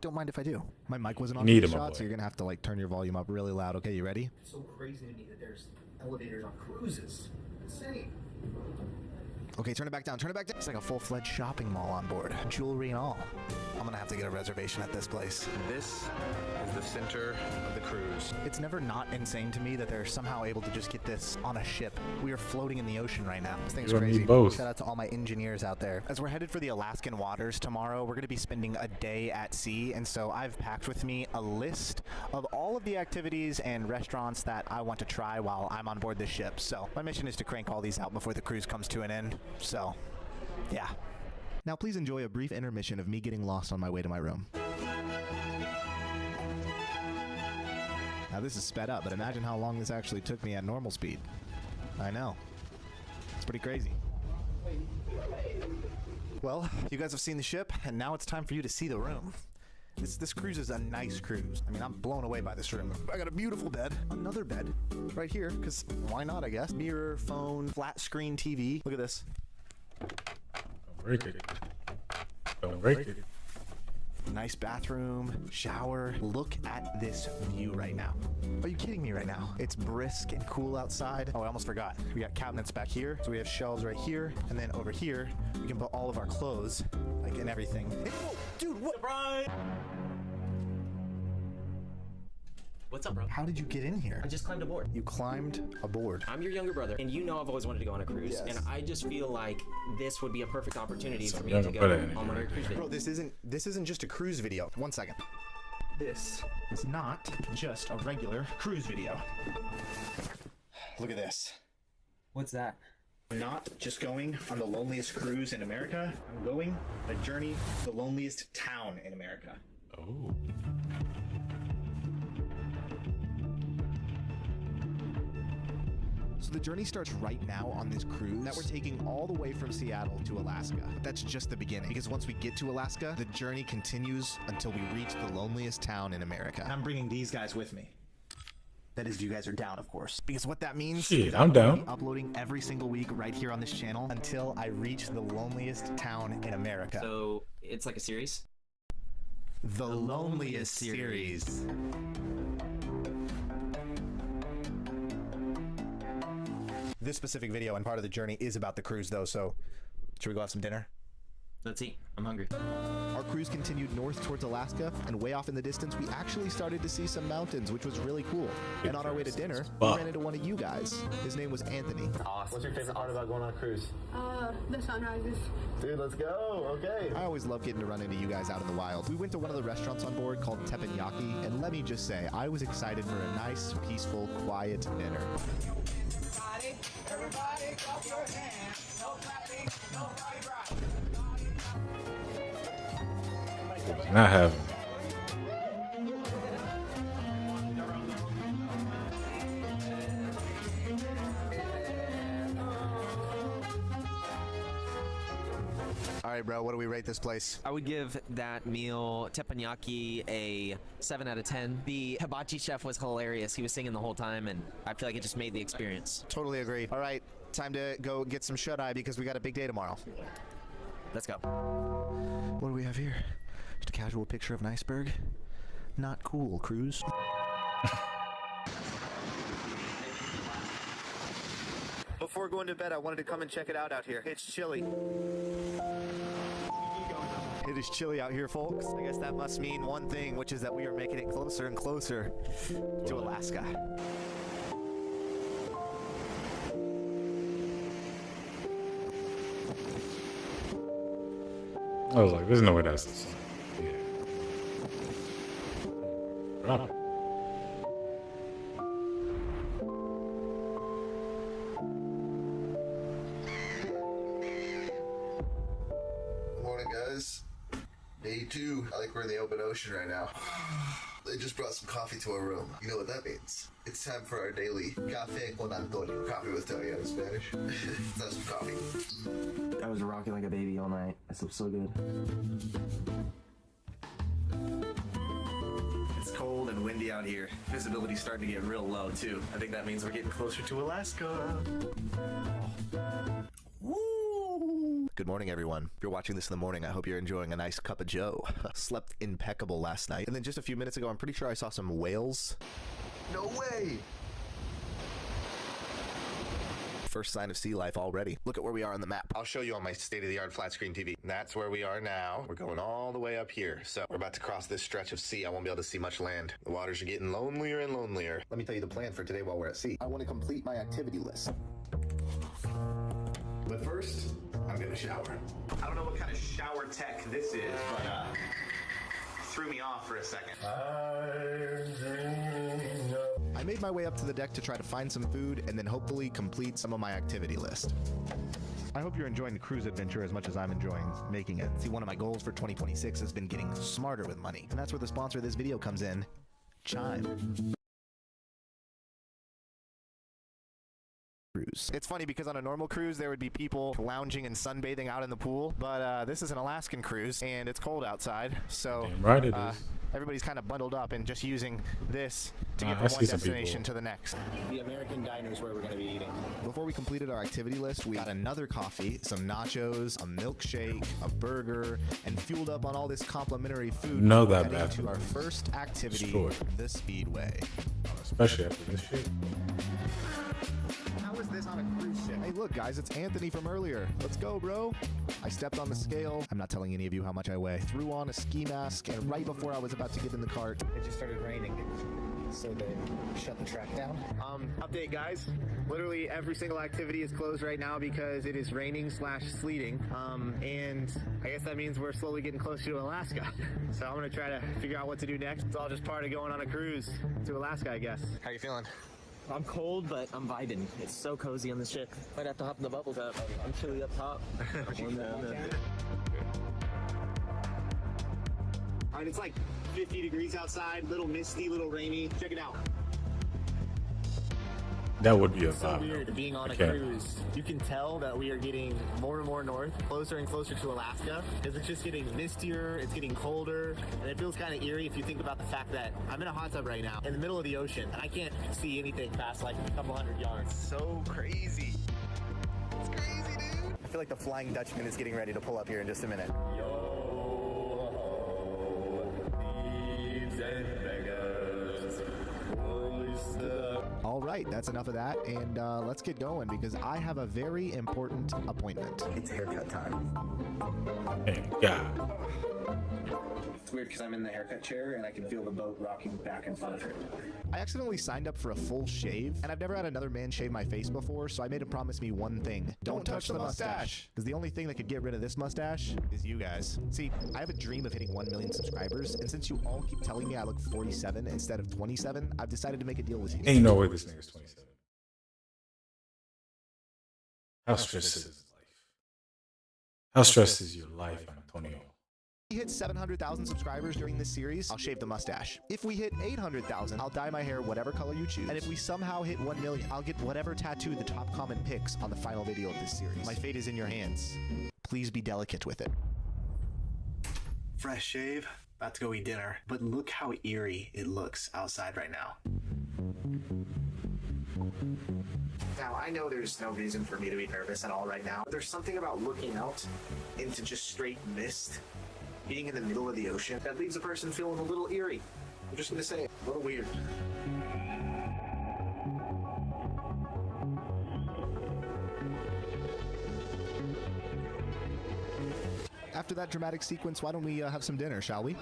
Don't mind if I do. My mic wasn't on Need the him, shot, so you're gonna have to like turn your volume up really loud. Okay, you ready? It's so crazy to me that there's elevators on cruises. Insane. Okay, turn it back down. Turn it back down. It's like a full-fledged shopping mall on board. Jewelry and all. I'm gonna have to get a reservation at this place. This is the center of the cruise. It's never not insane to me that they're somehow able to just get this on a ship. We are floating in the ocean right now. This thing's You and me crazy. both. Shout out to all my engineers out there. As we're headed for the Alaskan waters tomorrow, we're gonna be spending a day at sea, and so I've packed with me a list of all of the activities and restaurants that I want to try while I'm on board this ship. So my mission is to crank all these out before the cruise comes to an end. So, yeah. Now please enjoy a brief intermission of me getting lost on my way to my room. Now this is sped up, but imagine how long this actually took me at normal speed. I know. It's pretty crazy. Well, you guys have seen the ship, and now it's time for you to see the room. This cruise is a nice cruise. I mean, I'm blown away by this room. I got a beautiful bed, another bed right here, because why not, I guess. Mirror, phone, flat screen TV. Look at this. Don't break it. Don't break it. Nice bathroom, shower. Look at this view right now. Are you kidding me right now? It's brisk and cool outside. Oh, I almost forgot. We got cabinets back here. So we have shelves right here. And then over here, we can put all of our clothes, like, and everything. Hey, whoa, dude, what? Surprise! What's up, bro? How did you get in here? I just climbed aboard. You climbed aboard. I'm your younger brother, and you know I've always wanted to go on a cruise. Yes. And I just feel like this would be a perfect opportunity for me younger to go brother energy on one of your cruise videos. Bro, this isn't just a cruise video. 1 second. This is not just a regular cruise video. Look at this. What's that? I'm not just going on the loneliest cruise in America. I'm going on a journey to the loneliest town in America. Oh. So the journey starts right now on this cruise that we're taking all the way from Seattle to Alaska. But that's just the beginning, because once we get to Alaska, the journey continues until we reach the loneliest town in America. I'm bringing these guys with me. That is, if you guys are down, of course. Because what that means Shit, is I'm down. be uploading every single week right here on this channel until I reach the loneliest town in America. So it's like a series? The loneliest series. This specific video and part of the journey is about the cruise, though, so should we go have some dinner? Let's eat. I'm hungry. Our cruise continued north towards Alaska, and way off in the distance, we actually started to see some mountains, which was really cool. And on our way to dinner, we ran into one of you guys. His name was Anthony. Awesome. What's your favorite part about going on a cruise? The sunrises. Dude, let's go. Okay. I always love getting to run into you guys out in the wild. We went to one of the restaurants on board called Teppanyaki, and let me just say, I was excited for a nice, peaceful, quiet dinner. Everybody, clap your hands. No clapping, no copyright. Not having. All right, bro, what do we rate this place? I would give that meal, teppanyaki, a 7 out of 10. The hibachi chef was hilarious. He was singing the whole time, and I feel like it just made the experience. Totally agree. All right, time to go get some shut-eye because we got a big day tomorrow. Let's go. What do we have here? Just a casual picture of an iceberg? Not cool, cruise. Before going to bed, I wanted to come and check it out here. It's chilly. It is chilly out here, folks. I guess that must mean one thing, which is that we are making it closer and closer to Alaska. I was like, there's no way that's the sun. Yeah. Drop it. Morning, guys. Day 2. I think we're in the open ocean right now. They just brought some coffee to our room. You know what that means? It's time for our daily Café con Antonio. Coffee with Tony in Spanish. Let's have some coffee. I was rocking like a baby all night. I slept so good. It's cold and windy out here. Visibility's starting to get real low, too. I think that means we're getting closer to Alaska. Woo! Good morning, everyone. If you're watching this in the morning, I hope you're enjoying a nice cup of joe. Slept impeccable last night. And then just a few minutes ago, I'm pretty sure I saw some whales. No way! First sign of sea life already. Look at where we are on the map. I'll show you on my state-of-the-art flat screen TV. That's where we are now. We're going all the way up here. So we're about to cross this stretch of sea. I won't be able to see much land. The waters are getting lonelier and lonelier. Let me tell you the plan for today while we're at sea. I want to complete my activity list. But first, I'm gonna shower. I don't know what kind of shower tech this is, but threw me off for a second. I made my way up to the deck to try to find some food and then hopefully complete some of my activity list. I hope you're enjoying the cruise adventure as much as I'm enjoying making it. See, one of my goals for 2026 has been getting smarter with money, and that's where the sponsor of this video comes in, Chime. Cruise. It's funny because on a normal cruise there would be people lounging and sunbathing out in the pool, but this is an Alaskan cruise and it's cold outside, so right it is. Everybody's kind of bundled up and just using this to get from one destination to the next. The American diner is where we're going to be eating. Before we completed our activity list, we got another coffee, some nachos, a milkshake, a burger, and fueled up on all this complimentary food. Know that heading bad to our first activity, destroyed. the Speedway. Especially after this shit. How is this on a cruise ship? Hey, look, guys, it's Anthony from earlier. Let's go, bro. I stepped on the scale. I'm not telling any of you how much I weigh. Threw on a ski mask, and right before I was about to get in the cart, It just started raining, so they shut the track down. Update, guys. Literally every single activity is closed right now because it is raining / sleeting. And I guess that means we're slowly getting closer to Alaska. So I'm gonna try to figure out what to do next. It's all just part of going on a cruise to Alaska, I guess. How you feeling? I'm cold, but I'm vibing. It's so cozy on the ship. Might have to hop in the bubble tub. I'm chilly up top. Alright, it's like 50 degrees outside, little misty, little rainy. Check it out. That would be a It's so vibe. weird being on a Okay. cruise. You can tell that we are getting more and more north, closer and closer to Alaska, because it's just getting mistier, it's getting colder, and it feels kind of eerie if you think about the fact that I'm in a hot tub right now, in the middle of the ocean, and I can't see anything past like a couple hundred yards. So crazy. It's crazy, dude. I feel like the Flying Dutchman is getting ready to pull up here in just a minute. All right, that's enough of that, and let's get going because I have a very important appointment. It's haircut time. Thank God. It's weird because I'm in the haircut chair and I can feel the boat rocking back and forth. I accidentally signed up for a full shave, and I've never had another man shave my face before, so I made him promise me one thing. Don't touch the mustache. Because the only thing that could get rid of this mustache is you guys. See, I have a dream of hitting 1 million subscribers, and since you all keep telling me I look 47 instead of 27, I've decided to make a deal with you. Ain't no way this nigga's 27. How stressed is life? How stressed is your life, Antonio? If we hit 700,000 subscribers during this series, I'll shave the mustache. If we hit 800,000, I'll dye my hair whatever color you choose. And if we somehow hit 1 million, I'll get whatever tattoo the top comment picks on the final video of this series. My fate is in your hands. Please be delicate with it. Fresh shave, about to go eat dinner. But look how eerie it looks outside right now. Now, I know there's no reason for me to be nervous at all right now. There's something about looking out into just straight mist, being in the middle of the ocean, that leaves a person feeling a little eerie. I'm just gonna say it, a little weird. After that dramatic sequence, why don't we have some dinner, shall we?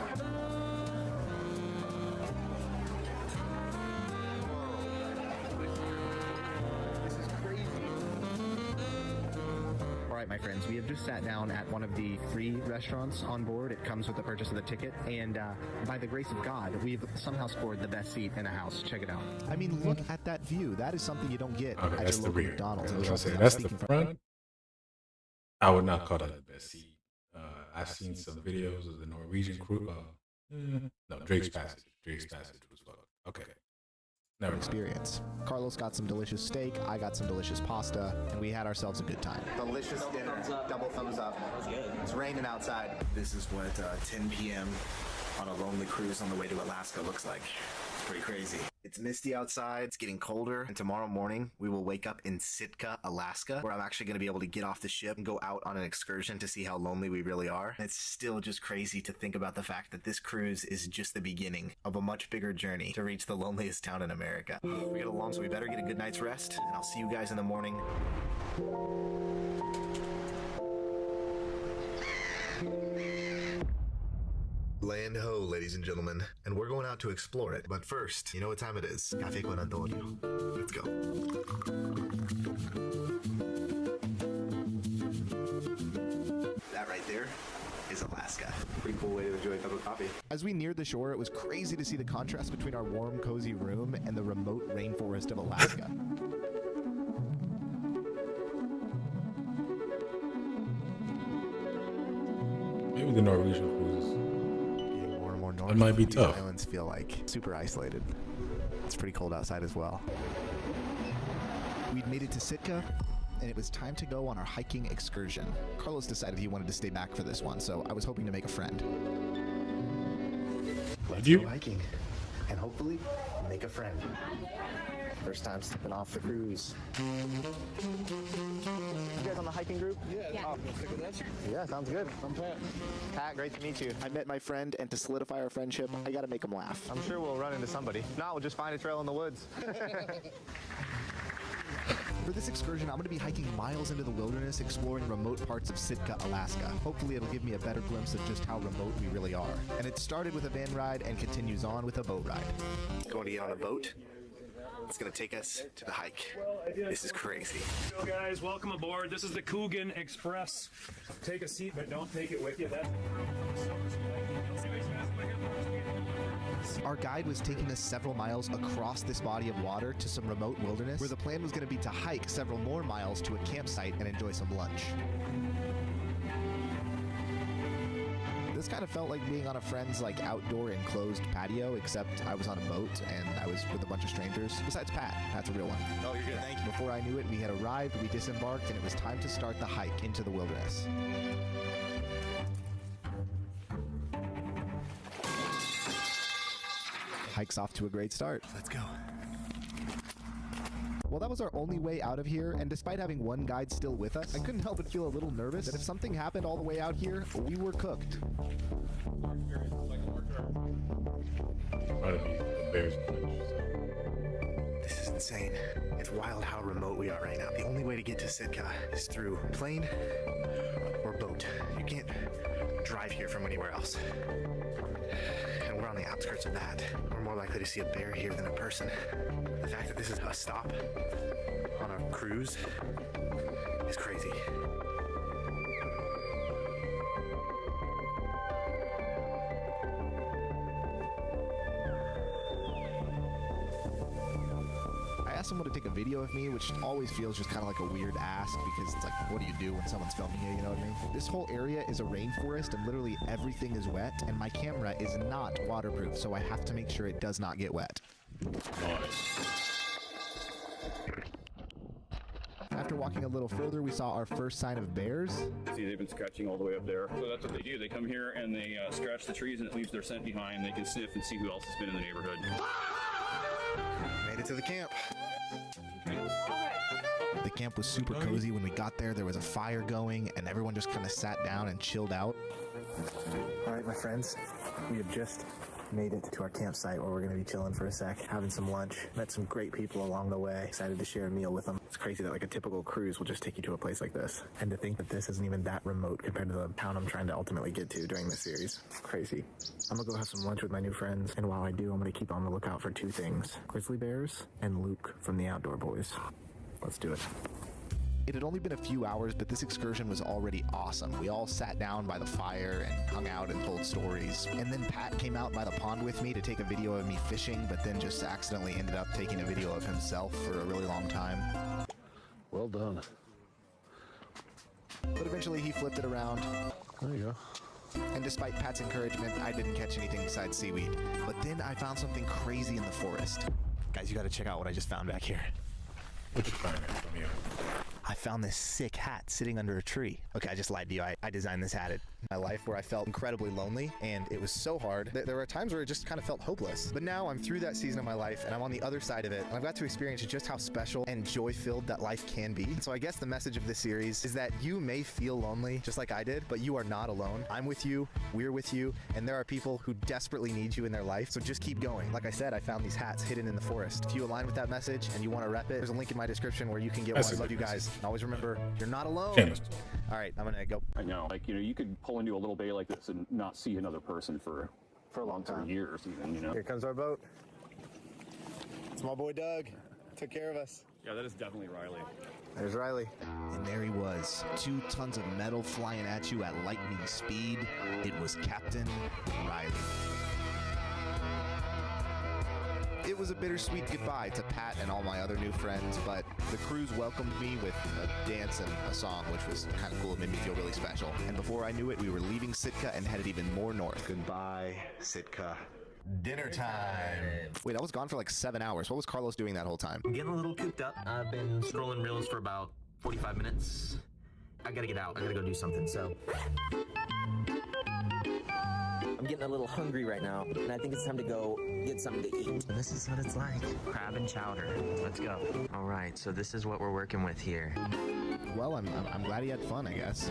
Alright, my friends, we have just sat down at one of the free restaurants on board. It comes with the purchase of the ticket, and by the grace of God, we've somehow scored the best seat in the house. Check it out. I mean, look at that view. That is something you don't get Okay, at that's your the local rear. McDonald's. I was gonna say, I'm that's the speaking from- front. I would not call that the best seat. I've seen some videos of the Norwegian crew. No, Drake's Passage. Drake's Passage was fucked. Okay. Never mind. Experience. Carlos got some delicious steak, I got some delicious pasta, and we had ourselves a good time. Delicious dinner. Double thumbs up. It's raining outside. This is what 10 p.m. on a lonely cruise on the way to Alaska looks like. pretty crazy. It's misty outside, it's getting colder, and tomorrow morning we will wake up in Sitka, Alaska, where I'm actually going to be able to get off the ship and go out on an excursion to see how lonely we really are. And it's still just crazy to think about the fact that this cruise is just the beginning of a much bigger journey to reach the loneliest town in America. We get along, so we better get a good night's rest, and I'll see you guys in the morning. Land ho, ladies and gentlemen, and we're going out to explore it. But first, you know what time it is. Café con Antonio. Let's go. That right there is Alaska. Pretty cool way to enjoy a cup of coffee. As we neared the shore, it was crazy to see the contrast between our warm, cozy room and the remote rainforest of Alaska. Maybe the Norwegian cruises. Getting more and more north. It might be these tough. Islands feel like super isolated. It's pretty cold outside as well. We'd made it to Sitka, and it was time to go on our hiking excursion. Carlos decided he wanted to stay back for this one, so I was hoping to make a friend. Let's go hiking, and hopefully make a friend. First time stepping off the cruise. You guys on the hiking group? Yeah, sounds good. I'm Pat. Pat, great to meet you. I met my friend, and to solidify our friendship, I gotta make him laugh. I'm sure we'll run into somebody. No, we'll just find a trail in the woods. For this excursion, I'm going to be hiking miles into the wilderness, exploring remote parts of Sitka, Alaska. Hopefully it'll give me a better glimpse of just how remote we really are. And it started with a van ride and continues on with a boat ride. Going to get on a boat. It's going to take us to the hike. This is crazy. Hello guys, welcome aboard. This is the Coogan Express. Take a seat, but don't take it with you. Our guide was taking us several miles across this body of water to some remote wilderness, where the plan was going to be to hike several more miles to a campsite and enjoy some lunch. This kind of felt like being on a friend's outdoor enclosed patio, except I was on a boat and I was with a bunch of strangers. Besides Pat. Pat's a real one. Oh, you're good. Thank you. Before I knew it, we had arrived, we disembarked, and it was time to start the hike into the wilderness. Hike's off to a great start. Let's go. Well, that was our only way out of here, and despite having one guide still with us, I couldn't help but feel a little nervous that if something happened all the way out here, we were cooked. This is insane. It's wild how remote we are right now. The only way to get to Sitka is through plane or boat. You can't drive here from anywhere else. And we're on the outskirts of that. We're more likely to see a bear here than a person. The fact that this is a stop on a cruise is crazy. I asked someone to take a video of me, which always feels just kind of like a weird ask, because it's like, what do you do when someone's filming you, you know what I mean? This whole area is a rainforest and literally everything is wet, and my camera is not waterproof, so I have to make sure it does not get wet. After walking a little further, we saw our first sign of bears. See, they've been scratching all the way up there. So that's what they do. They come here and they scratch the trees, and it leaves their scent behind. They can sniff and see who else has been in the neighborhood. Made it to the camp. The camp was super cozy. When we got there, there was a fire going, and everyone just kind of sat down and chilled out. All right, my friends, we have just made it to our campsite where we're going to be chilling for a sec, having some lunch. Met some great people along the way. Excited to share a meal with them. It's crazy that a typical cruise will just take you to a place like this. And to think that this isn't even that remote compared to the town I'm trying to ultimately get to during this series. Crazy. I'm going to go have some lunch with my new friends. And while I do, I'm going to keep on the lookout for two things. Grizzly bears and Luke from the Outdoor Boys. Let's do it. It had only been a few hours, but this excursion was already awesome. We all sat down by the fire and hung out and told stories. And then Pat came out by the pond with me to take a video of me fishing, but then just accidentally ended up taking a video of himself for a really long time. Well done. But eventually he flipped it around. There you go. And despite Pat's encouragement, I didn't catch anything besides seaweed. But then I found something crazy in the forest. Guys, you got to check out what I just found back here. What you find from here? I found this sick hat sitting under a tree. Okay, I just lied to you. I designed this hat. my life where I felt incredibly lonely, and it was so hard. There were times where it just kind of felt hopeless. But now I'm through that season of my life, and I'm on the other side of it, and I've got to experience just how special and joy-filled that life can be. So I guess the message of this series is that you may feel lonely, just like I did, but you are not alone. I'm with you, we're with you, and there are people who desperately need you in their life, so just keep going. Like I said, I found these hats hidden in the forest. If you align with that message and you want to rep it, there's a link in my description where you can get one. I love you guys. And always remember, you're not alone. All right, I'm gonna go. I know, like, you know, you could pull into a little bay like this and not see another person for a long time. Years even, you know. Here comes our boat. It's my boy Doug. Took care of us. Yeah, that is definitely Riley. There's Riley. And there he was. 2 tons of metal flying at you at lightning speed. It was Captain Riley. It was a bittersweet goodbye to Pat and all my other new friends, but the cruise welcomed me with a dance and a song, which was kind of cool. It made me feel really special. And before I knew it, we were leaving Sitka and headed even more north. Goodbye, Sitka. Dinner time. Wait, I was gone for like 7 hours. What was Carlos doing that whole time? I'm getting a little cooped up. I've been scrolling reels for about 45 minutes. I gotta get out. I gotta go do something, so. I'm getting a little hungry right now, and I think it's time to go get something to eat. This is what it's like. Crab and chowder. Let's go. All right, so this is what we're working with here. Well, I'm glad he had fun, I guess.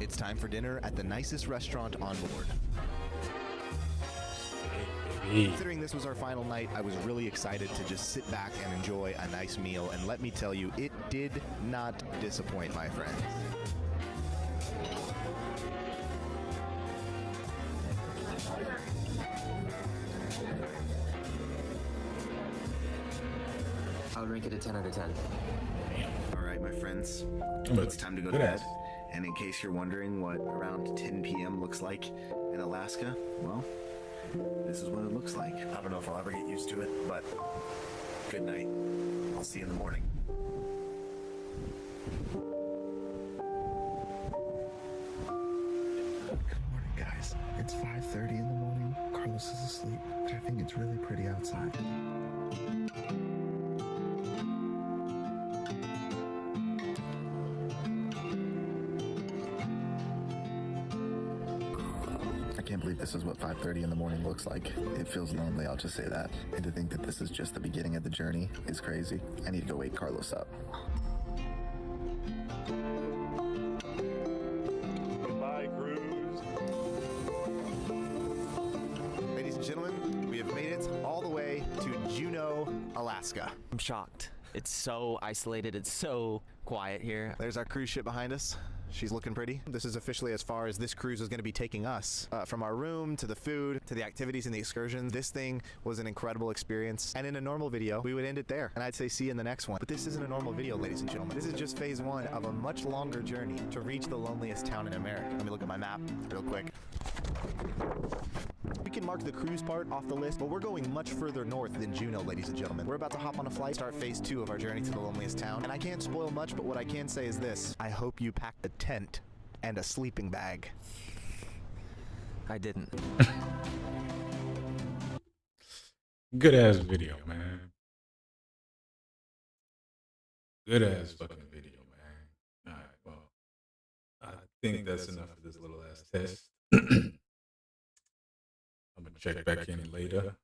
It's time for dinner at the nicest restaurant on board. Considering this was our final night, I was really excited to just sit back and enjoy a nice meal, and let me tell you, it did not disappoint, my friends. I'll rank it a 10 out of 10. All right, my friends, it's time to go to Good bed. ass. And in case you're wondering what around 10 p.m. looks like in Alaska, well, this is what it looks like. I don't know if I'll ever get used to it, but good night. I'll see you in the morning. Good morning, guys. It's 5:30 in the morning. Carlos is asleep. I think it's really pretty outside. I can't believe this is what 5:30 in the morning looks like. It feels lonely, I'll just say that. And to think that this is just the beginning of the journey is crazy. I need to go wake Carlos up. Goodbye, cruise. Ladies and gentlemen, we have made it all the way to Juneau, Alaska. I'm shocked. It's so isolated. It's so quiet here. There's our cruise ship behind us. She's looking pretty. This is officially as far as this cruise is going to be taking us. From our room, to the food, to the activities and the excursions. This thing was an incredible experience. And in a normal video, we would end it there. And I'd say see you in the next one. But this isn't a normal video, ladies and gentlemen. This is just phase 1 of a much longer journey to reach the loneliest town in America. Let me look at my map real quick. We can mark the cruise part off the list, but we're going much further north than Juneau, ladies and gentlemen. We're about to hop on a flight, start phase 2 of our journey to the loneliest town. And I can't spoil much, but what I can say is this. I hope you packed a tent and a sleeping bag. I didn't. Good ass video, man. Good ass fucking video, man. Alright, well, I think that's enough of this little ass test. I'm gonna check back in later.